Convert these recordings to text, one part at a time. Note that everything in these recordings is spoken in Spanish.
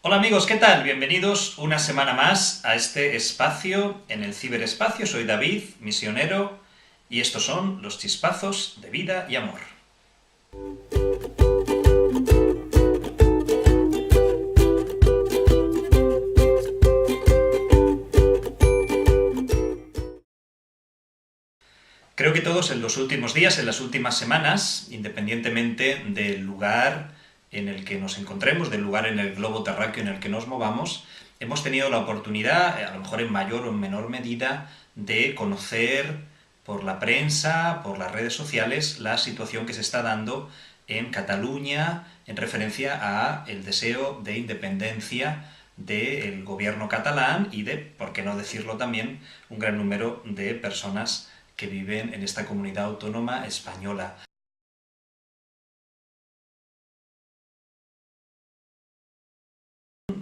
Hola amigos, ¿qué tal? Bienvenidos una semana más a este espacio en el ciberespacio. Soy David, misionero, y estos son los chispazos de vida y amor. Creo que todos en los últimos días, en las últimas semanas, independientemente del lugar en el que nos encontremos, del lugar en el globo terráqueo en el que nos movamos, hemos tenido la oportunidad, a lo mejor en mayor o en menor medida, de conocer por la prensa, por las redes sociales, la situación que se está dando en Cataluña en referencia a el deseo de independencia del gobierno catalán y de, por qué no decirlo también, un gran número de personas que viven en esta comunidad autónoma española.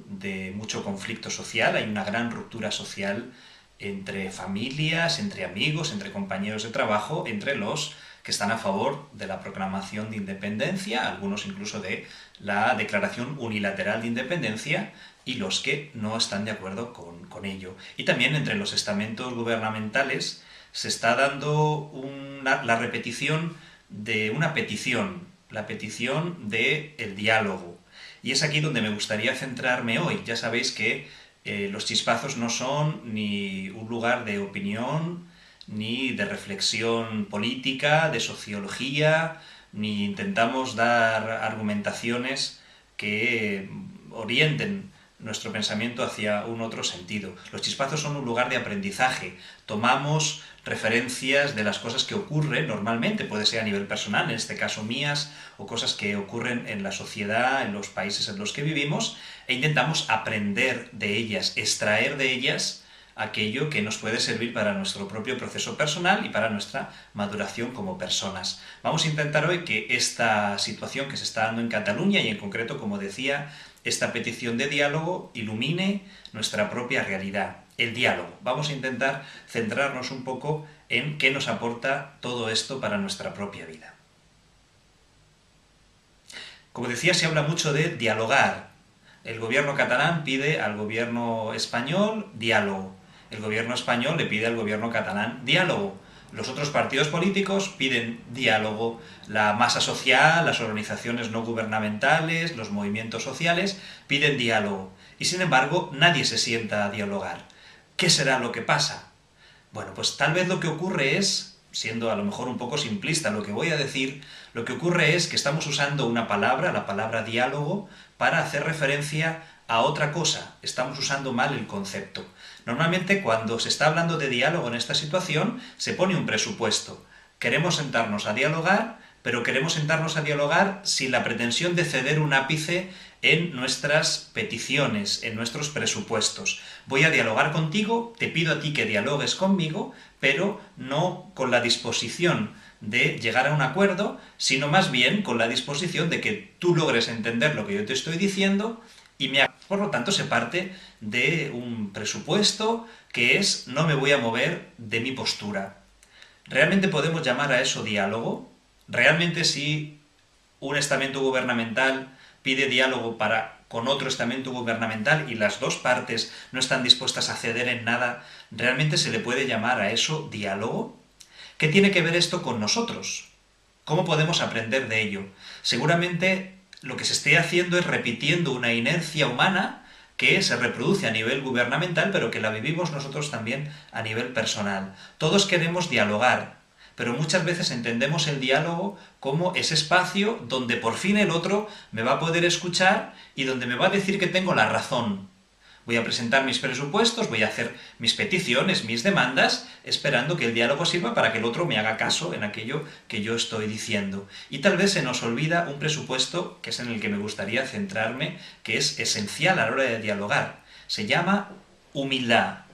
De mucho conflicto social, hay una gran ruptura social entre familias, entre amigos, entre compañeros de trabajo, entre los que están a favor de la proclamación de independencia, algunos incluso de la declaración unilateral de independencia, y los que no están de acuerdo con ello. Y también entre los estamentos gubernamentales se está dando la repetición de una petición, la petición del diálogo. Y es aquí donde me gustaría centrarme hoy. Ya sabéis que los chispazos no son ni un lugar de opinión, ni de reflexión política, de sociología, ni intentamos dar argumentaciones que orienten nuestro pensamiento hacia un otro sentido. Los chispazos son un lugar de aprendizaje. Tomamos referencias de las cosas que ocurren normalmente, puede ser a nivel personal, en este caso mías, o cosas que ocurren en la sociedad, en los países en los que vivimos, e intentamos aprender de ellas, extraer de ellas aquello que nos puede servir para nuestro propio proceso personal y para nuestra maduración como personas. Vamos a intentar hoy que esta situación que se está dando en Cataluña, y en concreto, como decía, esta petición de diálogo, ilumine nuestra propia realidad. El diálogo. Vamos a intentar centrarnos un poco en qué nos aporta todo esto para nuestra propia vida. Como decía, se habla mucho de dialogar. El gobierno catalán pide al gobierno español diálogo. El gobierno español le pide al gobierno catalán diálogo. Los otros partidos políticos piden diálogo. La masa social, las organizaciones no gubernamentales, los movimientos sociales piden diálogo. Y sin embargo, nadie se sienta a dialogar. ¿Qué será lo que pasa? Bueno, pues tal vez lo que ocurre es, siendo a lo mejor un poco simplista lo que voy a decir, lo que ocurre es que estamos usando una palabra, la palabra diálogo, para hacer referencia a otra cosa. Estamos usando mal el concepto. Normalmente cuando se está hablando de diálogo en esta situación, se pone un presupuesto. Queremos sentarnos a dialogar, pero queremos sentarnos a dialogar sin la pretensión de ceder un ápice en nuestras peticiones, en nuestros presupuestos. Voy a dialogar contigo, te pido a ti que dialogues conmigo, pero no con la disposición de llegar a un acuerdo, sino más bien con la disposición de que tú logres entender lo que yo te estoy diciendo y me... Por lo tanto, se parte de un presupuesto que es no me voy a mover de mi postura. ¿Realmente podemos llamar a eso diálogo? ¿Realmente si un estamento gubernamental pide diálogo con otro estamento gubernamental y las dos partes no están dispuestas a ceder en nada, ¿realmente se le puede llamar a eso diálogo? ¿Qué tiene que ver esto con nosotros? ¿Cómo podemos aprender de ello? Seguramente lo que se esté haciendo es repitiendo una inercia humana que se reproduce a nivel gubernamental, pero que la vivimos nosotros también a nivel personal. Todos queremos dialogar, pero muchas veces entendemos el diálogo como ese espacio donde por fin el otro me va a poder escuchar y donde me va a decir que tengo la razón. Voy a presentar mis presupuestos, voy a hacer mis peticiones, mis demandas, esperando que el diálogo sirva para que el otro me haga caso en aquello que yo estoy diciendo. Y tal vez se nos olvida un presupuesto, que es en el que me gustaría centrarme, que es esencial a la hora de dialogar. Se llama humildad.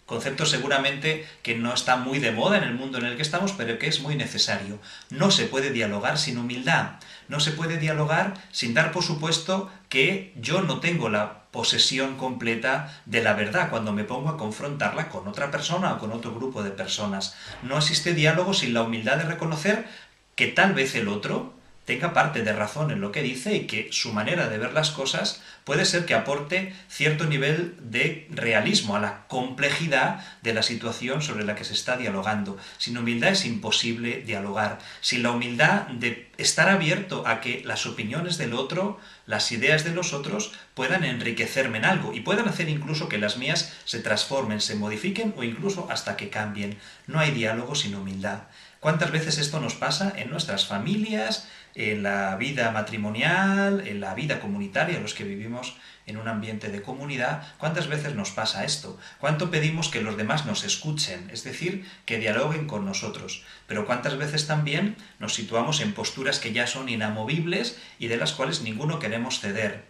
Concepto seguramente que no está muy de moda en el mundo en el que estamos, pero que es muy necesario. No se puede dialogar sin humildad. No se puede dialogar sin dar por supuesto que yo no tengo la posesión completa de la verdad cuando me pongo a confrontarla con otra persona o con otro grupo de personas. No existe diálogo sin la humildad de reconocer que tal vez el otro tenga parte de razón en lo que dice y que su manera de ver las cosas puede ser que aporte cierto nivel de realismo a la complejidad de la situación sobre la que se está dialogando. Sin humildad es imposible dialogar. Sin la humildad de estar abierto a que las opiniones del otro, las ideas de los otros, puedan enriquecerme en algo y puedan hacer incluso que las mías se transformen, se modifiquen o incluso hasta que cambien. No hay diálogo sin humildad. ¿Cuántas veces esto nos pasa en nuestras familias, en la vida matrimonial, en la vida comunitaria, los que vivimos en un ambiente de comunidad? ¿Cuántas veces nos pasa esto? ¿Cuánto pedimos que los demás nos escuchen? Es decir, que dialoguen con nosotros. Pero ¿cuántas veces también nos situamos en posturas que ya son inamovibles y de las cuales ninguno queremos ceder?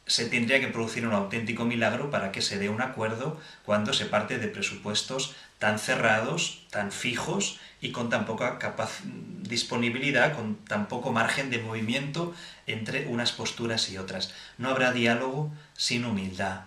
Se tendría que producir un auténtico milagro para que se dé un acuerdo cuando se parte de presupuestos tan cerrados, tan fijos y con tan poca disponibilidad, con tan poco margen de movimiento entre unas posturas y otras. No habrá diálogo sin humildad.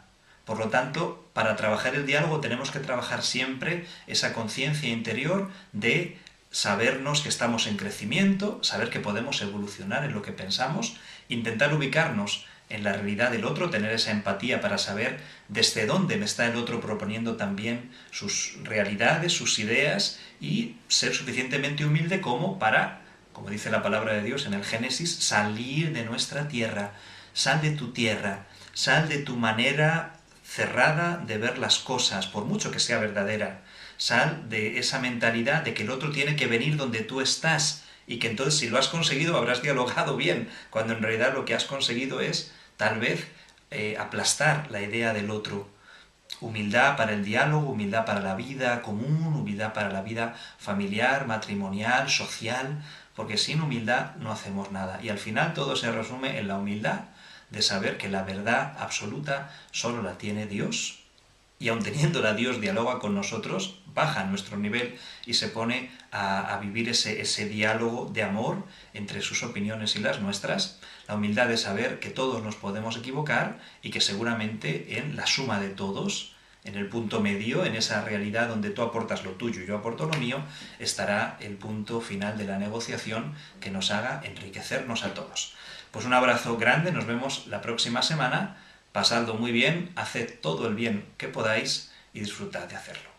Por lo tanto, para trabajar el diálogo tenemos que trabajar siempre esa conciencia interior de sabernos que estamos en crecimiento, saber que podemos evolucionar en lo que pensamos, intentar ubicarnos en la realidad del otro, tener esa empatía para saber desde dónde me está el otro proponiendo también sus realidades, sus ideas, y ser suficientemente humilde como para, como dice la palabra de Dios en el Génesis, salir de nuestra tierra. Sal de tu tierra, sal de tu manera cerrada de ver las cosas, por mucho que sea verdadera. Sal de esa mentalidad de que el otro tiene que venir donde tú estás, y que entonces si lo has conseguido habrás dialogado bien, cuando en realidad lo que has conseguido es tal vez aplastar la idea del otro. Humildad para el diálogo, humildad para la vida común, humildad para la vida familiar, matrimonial, social, porque sin humildad no hacemos nada. Y al final todo se resume en la humildad de saber que la verdad absoluta solo la tiene Dios, y aun teniéndola Dios dialoga con nosotros, baja a nuestro nivel y se pone a vivir ese diálogo de amor entre sus opiniones y las nuestras, la humildad de saber que todos nos podemos equivocar y que seguramente en la suma de todos, en el punto medio, en esa realidad donde tú aportas lo tuyo y yo aporto lo mío, estará el punto final de la negociación que nos haga enriquecernos a todos. Pues un abrazo grande, nos vemos la próxima semana. Pasadlo muy bien, haced todo el bien que podáis y disfrutad de hacerlo.